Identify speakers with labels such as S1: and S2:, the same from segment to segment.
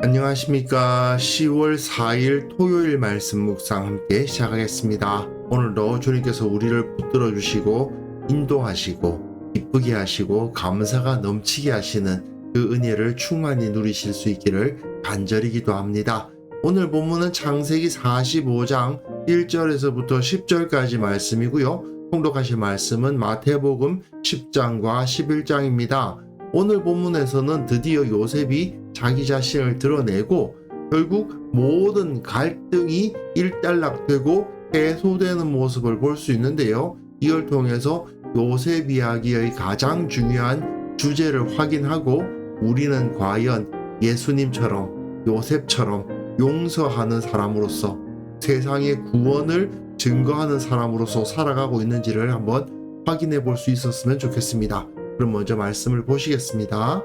S1: 안녕하십니까. 10월 4일 토요일 말씀 묵상 함께 시작하겠습니다. 오늘도 주님께서 우리를 붙들어 주시고 인도하시고 기쁘게 하시고 감사가 넘치게 하시는 그 은혜를 충만히 누리실 수 있기를 간절히 기도합니다. 오늘 본문은 창세기 45장 1절에서부터 10절까지 말씀이고요. 통독하실 말씀은 마태복음 10장과 11장입니다. 오늘 본문에서는 드디어 요셉이 자기 자신을 드러내고 결국 모든 갈등이 일단락되고 해소되는 모습을 볼 수 있는데요. 이걸 통해서 요셉 이야기의 가장 중요한 주제를 확인하고 우리는 과연 예수님처럼 요셉처럼 용서하는 사람으로서 세상의 구원을 증거하는 사람으로서 살아가고 있는지를 한번 확인해 볼 수 있었으면 좋겠습니다. 그럼 먼저 말씀을 보시겠습니다.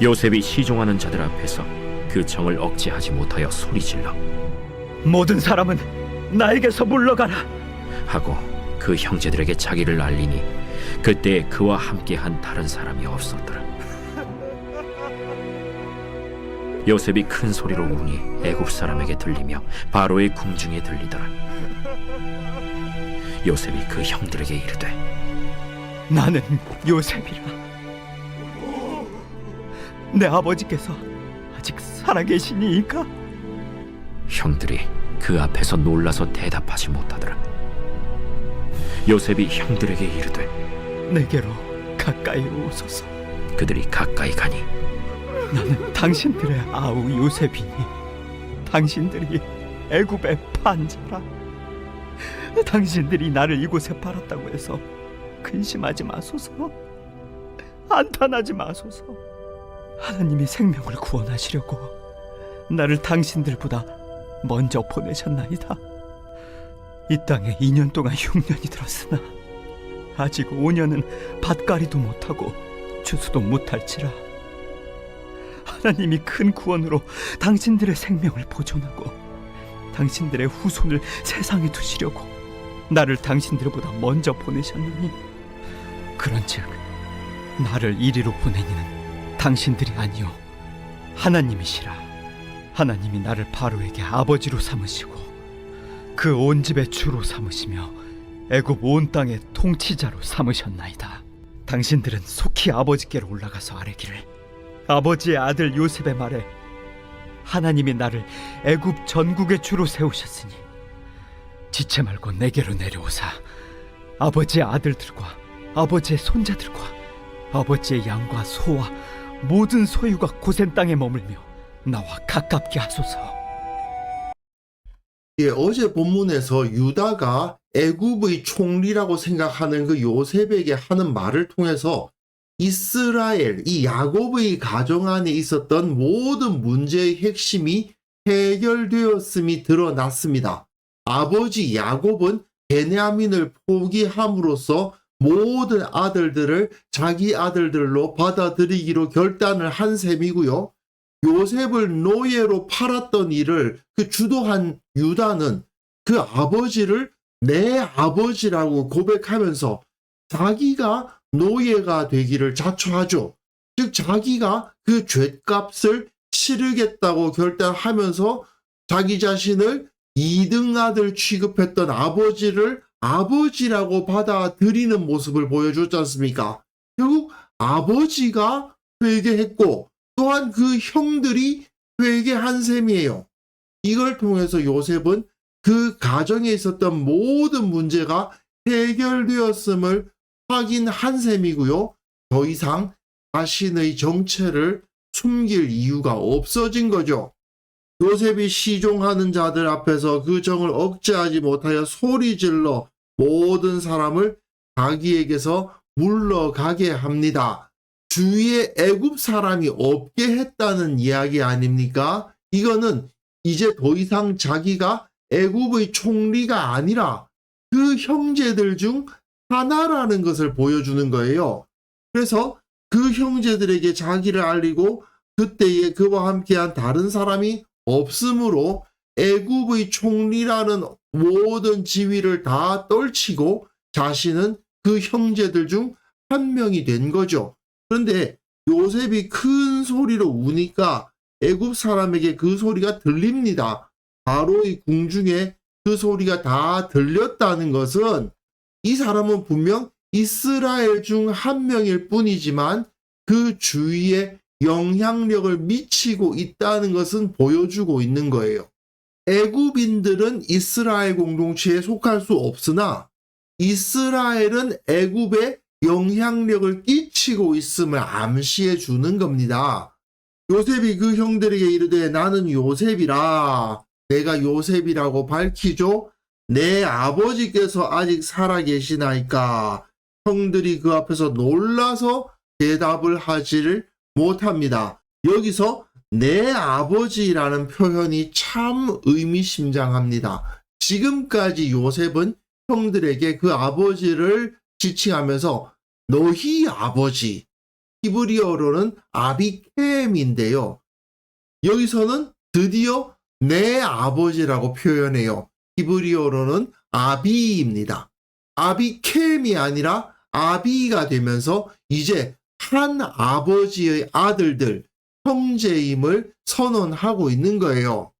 S2: 요셉이 시종하는 자들 앞에서 그 정을 억제하지 못하여 소리질러
S3: 모든 사람은 나에게서 물러가라.
S2: 하고 그 형제들에게 자기를 알리니 그때 그와 함께한 다른 사람이 없었더라. 요셉이 큰 소리로 우니 애굽 사람에게 들리며 바로의 궁중에 들리더라. 요셉이 그 형들에게 이르되
S3: 나는 요셉이라. 내 아버지께서 아직 살아계시니이까?
S2: 형들이 그 앞에서 놀라서 대답하지 못하더라. 요셉이 형들에게 이르되
S3: 내게로 가까이 오소서.
S2: 그들이 가까이 가니
S3: 나는 당신들의 아우 요셉이니 당신들이 애굽의 판자라. 당신들이 나를 이곳에 팔았다고 해서 근심하지 마소서. 한탄하지 마소서. 하나님이 생명을 구원하시려고 나를 당신들보다 먼저 보내셨나이다. 이 땅에 2년 동안 흉년이 들었으나 아직 5년은 밭갈이도 못하고 추수도 못할지라. 하나님이 큰 구원으로 당신들의 생명을 보존하고 당신들의 후손을 세상에 두시려고 나를 당신들보다 먼저 보내셨느니, 그런즉 나를 이리로 보내니는 당신들이 아니요 하나님이시라. 하나님이 나를 바로에게 아버지로 삼으시고 그 온 집의 주로 삼으시며 애굽 온 땅의 통치자로 삼으셨나이다. 당신들은 속히 아버지께로 올라가서 아뢰기를, 아버지의 아들 요셉의 말에 하나님이 나를 애굽 전국의 주로 세우셨으니 지체 말고 내게로 내려오사 아버지의 아들들과 아버지의 손자들과 아버지의 양과 소와 모든 소유가 고센 땅에 머물며 나와 가깝게 하소서.
S1: 어제 본문에서 유다가 애굽의 총리라고 생각하는 그 요셉에게 하는 말을 통해서 이스라엘, 이 야곱의 가정 안에 있었던 모든 문제의 핵심이 해결되었음이 드러났습니다. 아버지 야곱은 베냐민을 포기함으로써 모든 아들들을 자기 아들들로 받아들이기로 결단을 한 셈이고요. 요셉을 노예로 팔았던 일을 주도한 유다는 그 아버지를 내 아버지라고 고백하면서 자기가 노예가 되기를 자처하죠. 즉 자기가 그 죗값을 치르겠다고 결단하면서 자기 자신을 2등 아들 취급했던 아버지를 아버지라고 받아들이는 모습을 보여줬지 않습니까? 결국 아버지가 회개했고 또한 그 형들이 회개한 셈이에요. 이걸 통해서 요셉은 그 가정에 있었던 모든 문제가 해결되었음을 확인한 셈이고요. 더 이상 자신의 정체를 숨길 이유가 없어진 거죠. 요셉이 시종하는 자들 앞에서 그 정을 억제하지 못하여 소리질러 모든 사람을 자기에게서 물러가게 합니다. 주위에 애굽 사람이 없게 했다는 이야기 아닙니까? 이거는 이제 더 이상 자기가 애굽의 총리가 아니라 그 형제들 중 하나라는 것을 보여주는 거예요. 그래서 그 형제들에게 자기를 알리고 그때에 그와 함께한 다른 사람이 없으므로 애굽의 총리라는 모든 지위를 다 떨치고 자신은 그 형제들 중 한 명이 된 거죠. 그런데 요셉이 큰 소리로 우니까 애굽 사람에게 그 소리가 들립니다. 바로의 궁중에 그 소리가 다 들렸다는 것은 이 사람은 분명 이스라엘 중 한 명일 뿐이지만 그 주위에 영향력을 미치고 있다는 것은 보여주고 있는 거예요. 애굽인들은 이스라엘 공동체에 속할 수 없으나 이스라엘은 애굽에 영향력을 끼치고 있음을 암시해 주는 겁니다. 요셉이 그 형들에게 이르되 나는 요셉이라. 내가 요셉이라고 밝히죠. 내 아버지께서 아직 살아 계시나이까. 형들이 그 앞에서 놀라서 대답을 하지를 못합니다. 여기서 내 아버지라는 표현이 참 의미심장합니다. 지금까지 요셉은 형들에게 그 아버지를 지칭하면서 너희 아버지, 히브리어로는 아비켐인데요. 여기서는 드디어 내 아버지라고 표현해요. 히브리어로는 아비입니다. 아비켐이 아니라 아비가 되면서 이제 한 아버지의 아들들, 형제임을 선언하고 있는 거예요.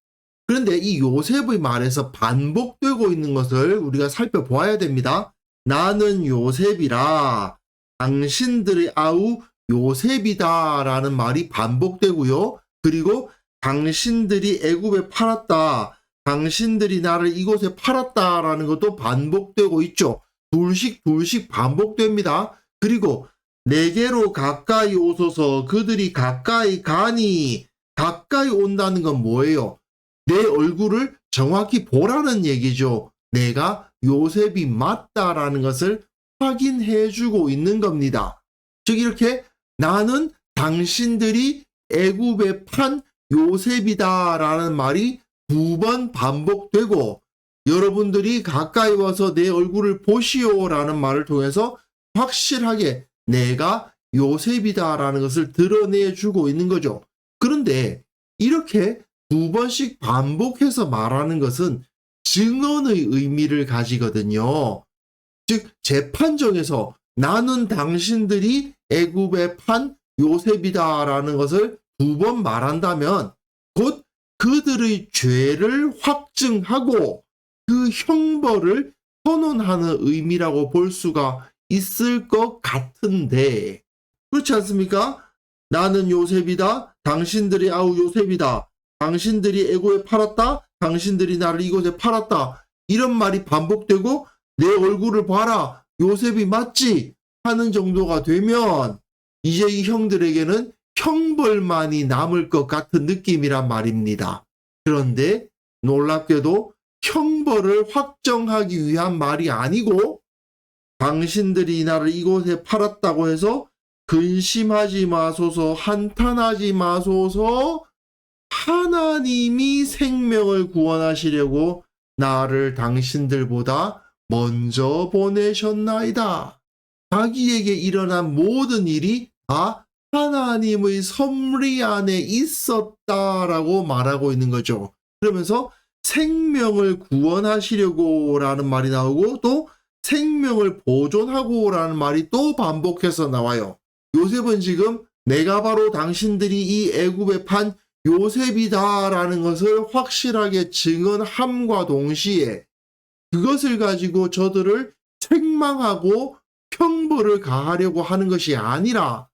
S1: 그런데 이 요셉의 말에서 반복되고 있는 것을 우리가 살펴보아야 됩니다. 나는 요셉이라. 당신들의 아우 요셉이다 라는 말이 반복되고요. 그리고 당신들이 애굽에 팔았다. 당신들이 나를 이곳에 팔았다라는 것도 반복되고 있죠. 둘씩 반복됩니다. 그리고 내게로 가까이 오소서. 그들이 가까이 가니. 가까이 온다는 건 뭐예요? 내 얼굴을 정확히 보라는 얘기죠. 내가 요셉이 맞다라는 것을 확인해 주고 있는 겁니다. 즉 이렇게 나는 당신들이 애굽에 판 요셉이다라는 말이 2번 반복되고 여러분들이 가까이 와서 내 얼굴을 보시오라는 말을 통해서 확실하게 내가 요셉이다라는 것을 드러내 주고 있는 거죠. 그런데 이렇게 2번씩 반복해서 말하는 것은 증언의 의미를 가지거든요. 즉 재판정에서 나는 당신들이 애굽에 판 요셉이다라는 것을 2번 말한다면 곧 그들의 죄를 확증하고 그 형벌을 선언하는 의미라고 볼 수가 있을 것 같은데 그렇지 않습니까? 나는 요셉이다. 당신들이 아우 요셉이다. 당신들이 애굽에 팔았다. 당신들이 나를 이곳에 팔았다. 이런 말이 반복되고 내 얼굴을 봐라. 요셉이 맞지? 하는 정도가 되면 이제 이 형들에게는 형벌만이 남을 것 같은 느낌이란 말입니다. 그런데 놀랍게도 형벌을 확정하기 위한 말이 아니고 당신들이 나를 이곳에 팔았다고 해서 근심하지 마소서, 한탄하지 마소서, 하나님이 생명을 구원하시려고 나를 당신들보다 먼저 보내셨나이다. 자기에게 일어난 모든 일이 다 하나님의 섭리 안에 있었다라고 말하고 있는 거죠. 그러면서 생명을 구원하시려고 라는 말이 나오고 또 생명을 보존하고 라는 말이 또 반복해서 나와요. 요셉은 지금 내가 바로 당신들이 이 애굽에 판 요셉이다 라는 것을 확실하게 증언함과 동시에 그것을 가지고 저들을 책망하고 형벌을 가하려고 하는 것이 아니라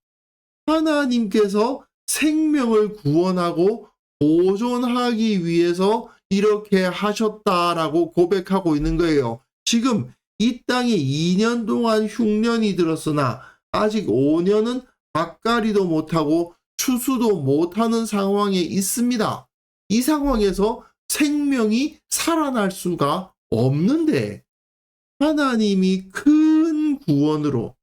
S1: 하나님께서 생명을 구원하고 보존하기 위해서 이렇게 하셨다라고 고백하고 있는 거예요. 지금 이 땅에 2년 동안 흉년이 들었으나 아직 5년은 밭갈이도 못하고 추수도 못하는 상황에 있습니다. 이 상황에서 생명이 살아날 수가 없는데 하나님이 큰 구원으로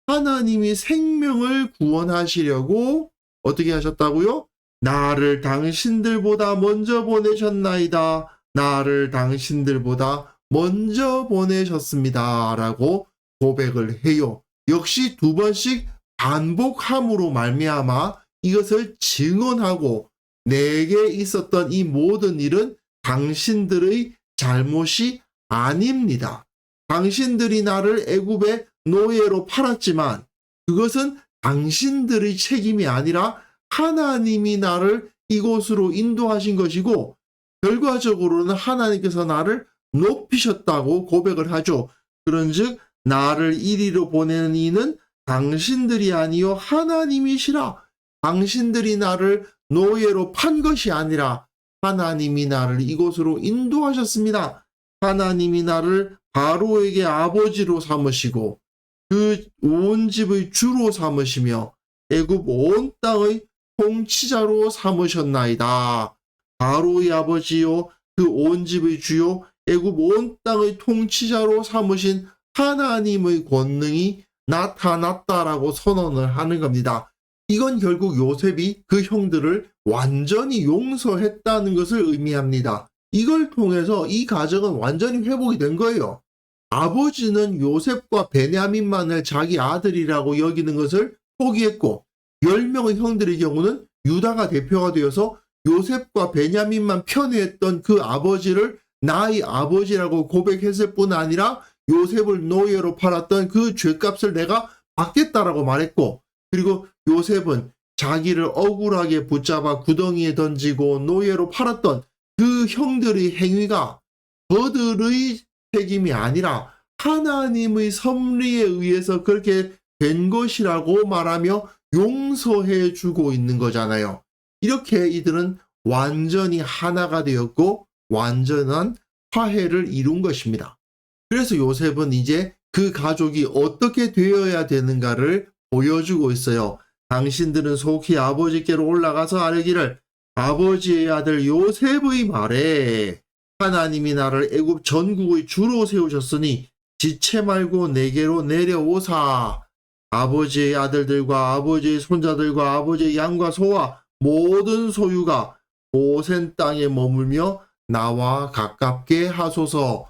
S1: 하나님이 생명을 구원하시려고 어떻게 하셨다고요? 나를 당신들보다 먼저 보내셨나이다. 나를 당신들보다 먼저 보내셨습니다. 라고 고백을 해요. 역시 2번씩 반복함으로 말미암아 이것을 증언하고 내게 있었던 이 모든 일은 당신들의 잘못이 아닙니다. 당신들이 나를 애굽의 노예로 팔았지만 그것은 당신들의 책임이 아니라 하나님이 나를 이곳으로 인도하신 것이고 결과적으로는 하나님께서 나를 높이셨다고 고백을 하죠. 그런즉 나를 이리로 보내는 이는 당신들이 아니요 하나님이시라. 당신들이 나를 노예로 판 것이 아니라 하나님이 나를 이곳으로 인도하셨습니다. 하나님이 나를 바로에게 아버지로 삼으시고 그 온 집의 주로 삼으시며 애굽 온 땅의 통치자로 삼으셨나이다. 바로의 아버지요 그 온 집의 주요 애굽 온 땅의 통치자로 삼으신 하나님의 권능이 나타났다라고 선언을 하는 겁니다. 이건 결국 요셉이 그 형들을 완전히 용서했다는 것을 의미합니다. 이걸 통해서 이 가정은 완전히 회복이 된 거예요. 아버지는 요셉과 베냐민만을 자기 아들이라고 여기는 것을 포기했고 10명의 형들의 경우는 유다가 대표가 되어서 요셉과 베냐민만 편애했던 그 아버지를 나의 아버지라고 고백했을 뿐 아니라 요셉을 노예로 팔았던 그 죄값을 내가 받겠다라고 말했고 그리고 요셉은 자기를 억울하게 붙잡아 구덩이에 던지고 노예로 팔았던 그 형들의 행위가 그들의 책임이 아니라 하나님의 섭리에 의해서 그렇게 된 것이라고 말하며 용서해 주고 있는 거잖아요. 이렇게 이들은 완전히 하나가 되었고 완전한 화해를 이룬 것입니다. 그래서 요셉은 이제 그 가족이 어떻게 되어야 되는가를 보여주고 있어요. 당신들은 속히 아버지께로 올라가서 아뢰기를 아버지의 아들 요셉의 말에 하나님이 나를 애굽 전국의 주로 세우셨으니 지체 말고 내게로 내려오사. 아버지의 아들들과 아버지의 손자들과 아버지의 양과 소와 모든 소유가 고센 땅에 머물며 나와 가깝게 하소서.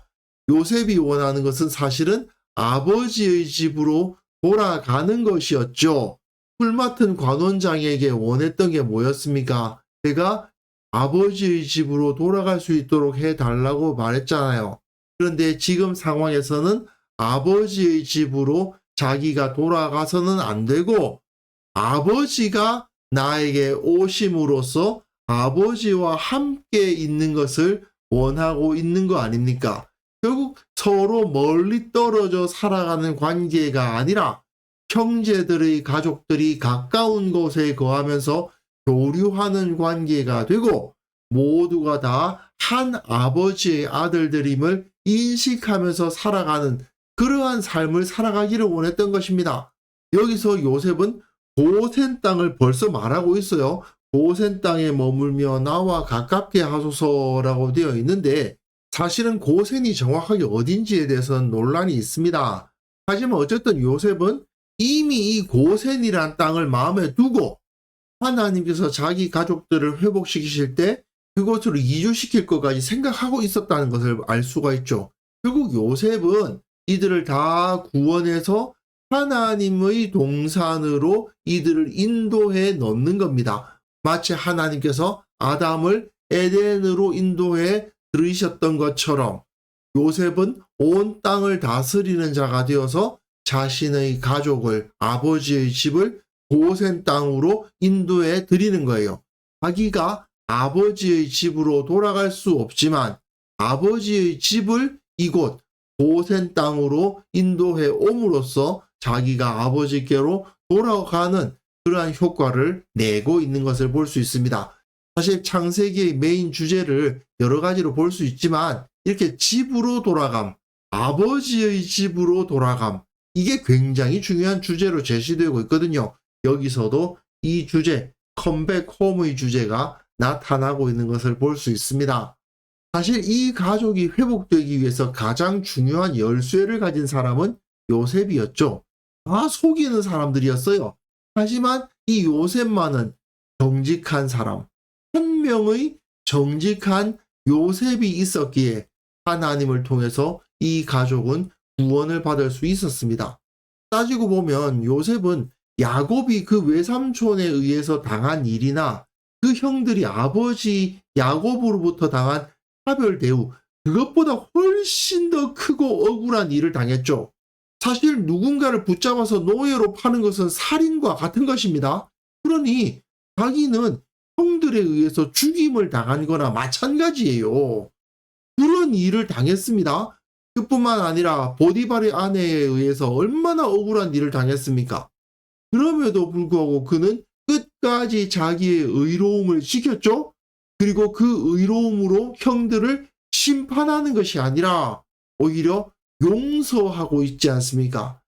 S1: 요셉이 원하는 것은 사실은 아버지의 집으로 돌아가는 것이었죠. 풀 맡은 관원장에게 원했던 게 뭐였습니까? 그가 아버지의 집으로 돌아갈 수 있도록 해달라고 말했잖아요. 그런데 지금 상황에서는 아버지의 집으로 자기가 돌아가서는 안 되고 아버지가 나에게 오심으로써 아버지와 함께 있는 것을 원하고 있는 거 아닙니까? 결국 서로 멀리 떨어져 살아가는 관계가 아니라 형제들의 가족들이 가까운 곳에 거하면서 교류하는 관계가 되고 모두가 다 한 아버지의 아들들임을 인식하면서 살아가는 그러한 삶을 살아가기를 원했던 것입니다. 여기서 요셉은 고센 땅을 벌써 말하고 있어요. 고센 땅에 머물며 나와 가깝게 하소서라고 되어 있는데 사실은 고센이 정확하게 어딘지에 대해서는 논란이 있습니다. 하지만 어쨌든 요셉은 이미 이 고센이란 땅을 마음에 두고 하나님께서 자기 가족들을 회복시키실 때 그곳으로 이주시킬 것까지 생각하고 있었다는 것을 알 수가 있죠. 결국 요셉은 이들을 다 구원해서 하나님의 동산으로 이들을 인도해 넣는 겁니다. 마치 하나님께서 아담을 에덴으로 인도해 들이셨던 것처럼 요셉은 온 땅을 다스리는 자가 되어서 자신의 가족을 아버지의 집을 고센 땅으로 인도해 드리는 거예요. 자기가 아버지의 집으로 돌아갈 수 없지만 아버지의 집을 이곳 고센 땅으로 인도해 옴으로써 자기가 아버지께로 돌아가는 그러한 효과를 내고 있는 것을 볼 수 있습니다. 사실 창세기의 메인 주제를 여러 가지로 볼 수 있지만 이렇게 집으로 돌아감, 아버지의 집으로 돌아감 이게 굉장히 중요한 주제로 제시되고 있거든요. 여기서도 이 주제, 컴백 홈의 주제가 나타나고 있는 것을 볼 수 있습니다. 사실 이 가족이 회복되기 위해서 가장 중요한 열쇠를 가진 사람은 요셉이었죠. 다 속이는 사람들이었어요. 하지만 이 요셉만은 정직한 사람, 한 명의 정직한 요셉이 있었기에 하나님을 통해서 이 가족은 구원을 받을 수 있었습니다. 따지고 보면 요셉은 야곱이 그 외삼촌에 의해서 당한 일이나 그 형들이 아버지 야곱으로부터 당한 차별 대우 그것보다 훨씬 더 크고 억울한 일을 당했죠. 사실 누군가를 붙잡아서 노예로 파는 것은 살인과 같은 것입니다. 그러니 자기는 형들에 의해서 죽임을 당한 거나 마찬가지예요. 그런 일을 당했습니다. 그뿐만 아니라 보디발의 아내에 의해서 얼마나 억울한 일을 당했습니까? 그럼에도 불구하고 그는 끝까지 자기의 의로움을 지켰죠. 그리고 그 의로움으로 형들을 심판하는 것이 아니라 오히려 용서하고 있지 않습니까?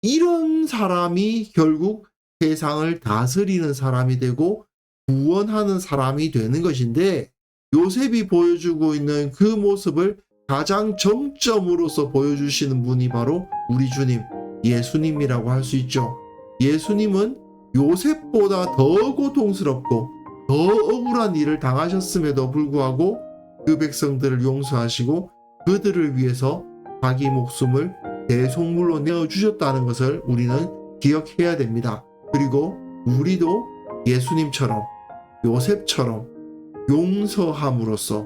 S1: 이런 사람이 결국 세상을 다스리는 사람이 되고 구원하는 사람이 되는 것인데, 요셉이 보여주고 있는 그 모습을 가장 정점으로서 보여주시는 분이 바로 우리 주님 예수님이라고 할 수 있죠. 예수님은 요셉보다 더 고통스럽고 더 억울한 일을 당하셨음에도 불구하고 그 백성들을 용서하시고 그들을 위해서 자기 목숨을 대속물로 내어주셨다는 것을 우리는 기억해야 됩니다. 그리고 우리도 예수님처럼 요셉처럼 용서함으로써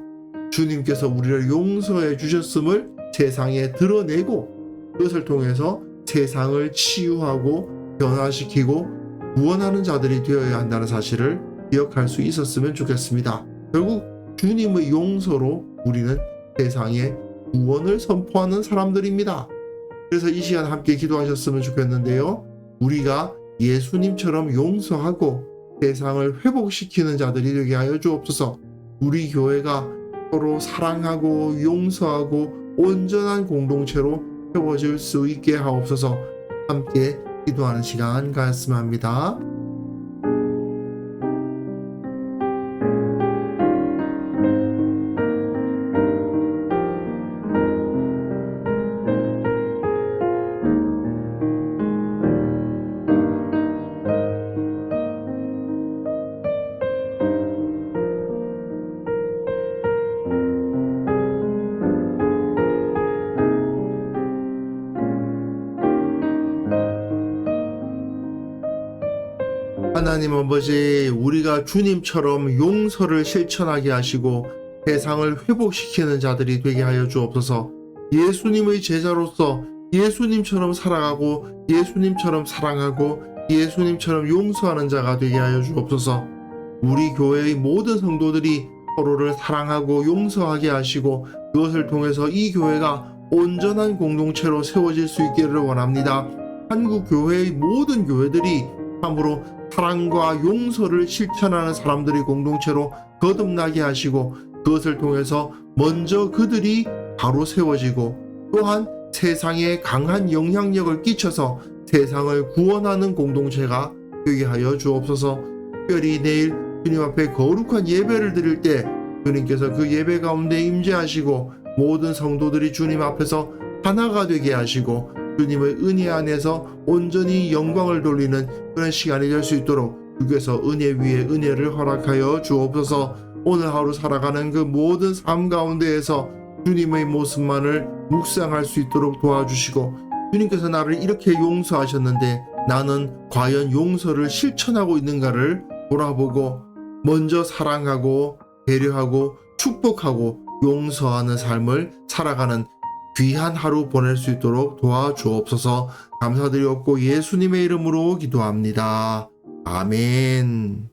S1: 주님께서 우리를 용서해 주셨음을 세상에 드러내고 그것을 통해서 세상을 치유하고 변화시키고 구원하는 자들이 되어야 한다는 사실을 기억할 수 있었으면 좋겠습니다. 결국 주님의 용서로 우리는 세상에 구원을 선포하는 사람들입니다. 그래서 이 시간 함께 기도하셨으면 좋겠는데요. 우리가 예수님처럼 용서하고 세상을 회복시키는 자들이 되게 하여 주옵소서. 우리 교회가 서로 사랑하고 용서하고 온전한 공동체로 세워질 수 있게 하옵소서. 함께 기도하는 시간 가졌으면 합니다. 하나님 아버지, 우리가 주님처럼 용서를 실천하게 하시고 세상을 회복시키는 자들이 되게 하여 주옵소서. 예수님의 제자로서 예수님처럼 살아가고 예수님처럼 사랑하고 예수님처럼 용서하는 자가 되게 하여 주옵소서. 우리 교회의 모든 성도들이 서로를 사랑하고 용서하게 하시고 그것을 통해서 이 교회가 온전한 공동체로 세워질 수 있기를 원합니다. 한국 교회의 모든 교회들이 참으로 사랑과 용서를 실천하는 사람들이 공동체로 거듭나게 하시고 그것을 통해서 먼저 그들이 바로 세워지고 또한 세상에 강한 영향력을 끼쳐서 세상을 구원하는 공동체가 되게 하여 주옵소서. 특별히 내일 주님 앞에 거룩한 예배를 드릴 때 주님께서 그 예배 가운데 임재하시고 모든 성도들이 주님 앞에서 하나가 되게 하시고 주님의 은혜 안에서 온전히 영광을 돌리는 그런 시간이 될 수 있도록 주께서 은혜 위에 은혜를 허락하여 주옵소서. 오늘 하루 살아가는 그 모든 삶 가운데에서 주님의 모습만을 묵상할 수 있도록 도와주시고 주님께서 나를 이렇게 용서하셨는데 나는 과연 용서를 실천하고 있는가를 돌아보고 먼저 사랑하고 배려하고 축복하고 용서하는 삶을 살아가는 귀한 하루 보낼 수 있도록 도와주옵소서. 감사드리옵고 예수님의 이름으로 기도합니다. 아멘.